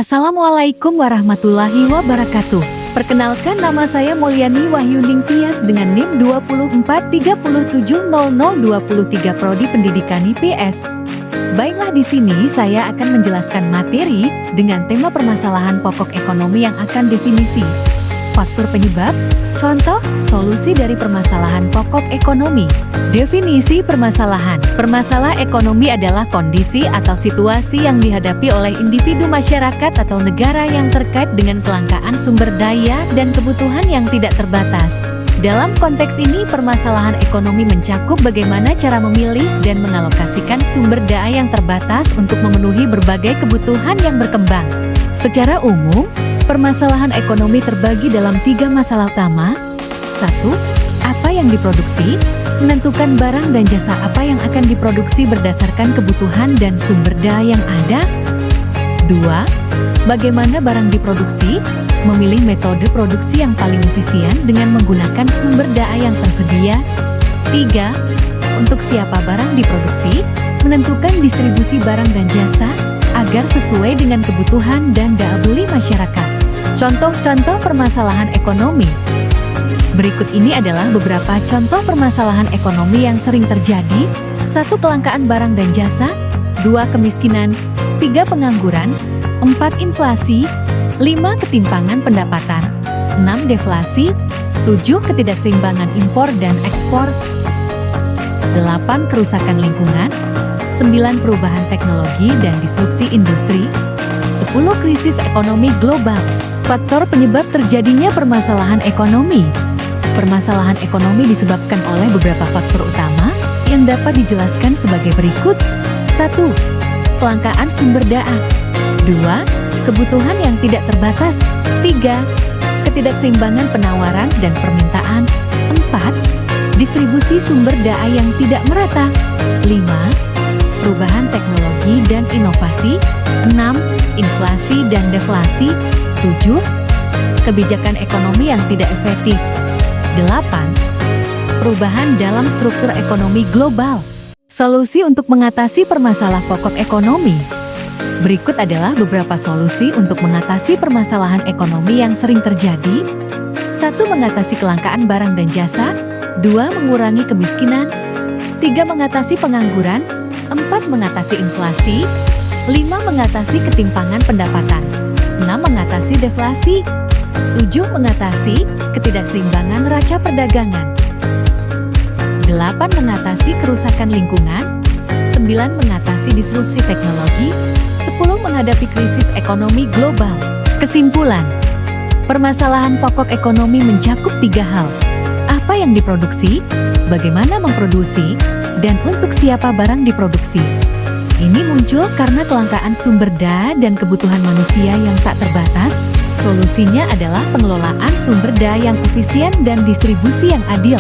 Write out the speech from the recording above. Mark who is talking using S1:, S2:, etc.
S1: Assalamualaikum warahmatullahi wabarakatuh. Perkenalkan, nama saya Mulyani Wahyuning Tias dengan NIM 24370023 Prodi Pendidikan IPS. Baiklah, di sini saya akan menjelaskan materi dengan tema permasalahan pokok ekonomi yang akan definisi, faktor penyebab, contoh, solusi dari permasalahan pokok ekonomi. Definisi permasalahan. Permasalahan ekonomi adalah kondisi atau situasi yang dihadapi oleh individu, masyarakat, atau negara yang terkait dengan kelangkaan sumber daya dan kebutuhan yang tidak terbatas. Dalam konteks ini, permasalahan ekonomi mencakup bagaimana cara memilih dan mengalokasikan sumber daya yang terbatas untuk memenuhi berbagai kebutuhan yang berkembang. Secara umum, permasalahan ekonomi terbagi dalam 3 masalah utama. 1. Apa yang diproduksi? Menentukan barang dan jasa apa yang akan diproduksi berdasarkan kebutuhan dan sumber daya yang ada. 2. Bagaimana barang diproduksi? Memilih metode produksi yang paling efisien dengan menggunakan sumber daya yang tersedia. 3. Untuk siapa barang diproduksi? Menentukan distribusi barang dan jasa agar sesuai dengan kebutuhan dan daya beli masyarakat. Contoh-contoh permasalahan ekonomi. Berikut ini adalah beberapa contoh permasalahan ekonomi yang sering terjadi. 1. Kelangkaan barang dan jasa. 2. Kemiskinan. 3. Pengangguran. 4. Inflasi. 5. Ketimpangan pendapatan. 6. Deflasi. 7. Ketidakseimbangan impor dan ekspor. 8. Kerusakan lingkungan. 9. Perubahan teknologi dan disrupsi industri. 10. Krisis ekonomi global. Faktor penyebab terjadinya permasalahan ekonomi. Permasalahan ekonomi disebabkan oleh beberapa faktor utama yang dapat dijelaskan sebagai berikut. 1. Kelangkaan sumber daya. 2. Kebutuhan yang tidak terbatas. 3. Ketidakseimbangan penawaran dan permintaan. 4. Distribusi sumber daya yang tidak merata. 5. Perubahan teknologi dan inovasi. 6. Inflasi dan deflasi. 7. Kebijakan ekonomi yang tidak efektif. 8. Perubahan dalam struktur ekonomi global. Solusi untuk mengatasi permasalahan pokok ekonomi. Berikut adalah beberapa solusi untuk mengatasi permasalahan ekonomi yang sering terjadi. 1. Mengatasi kelangkaan barang dan jasa. 2. Mengurangi kemiskinan. 3. Mengatasi pengangguran. 4. Mengatasi inflasi. 5. Mengatasi ketimpangan pendapatan. 6. Mengatasi deflasi. 7. Mengatasi ketidakseimbangan neraca perdagangan. 8. Mengatasi kerusakan lingkungan. 9. Mengatasi disrupsi teknologi. 10. Menghadapi krisis ekonomi global. Kesimpulan, permasalahan pokok ekonomi mencakup 3 hal. Apa yang diproduksi, bagaimana memproduksi, dan untuk siapa barang diproduksi. Ini muncul karena kelangkaan sumber daya dan kebutuhan manusia yang tak terbatas. Solusinya adalah pengelolaan sumber daya yang efisien dan distribusi yang adil.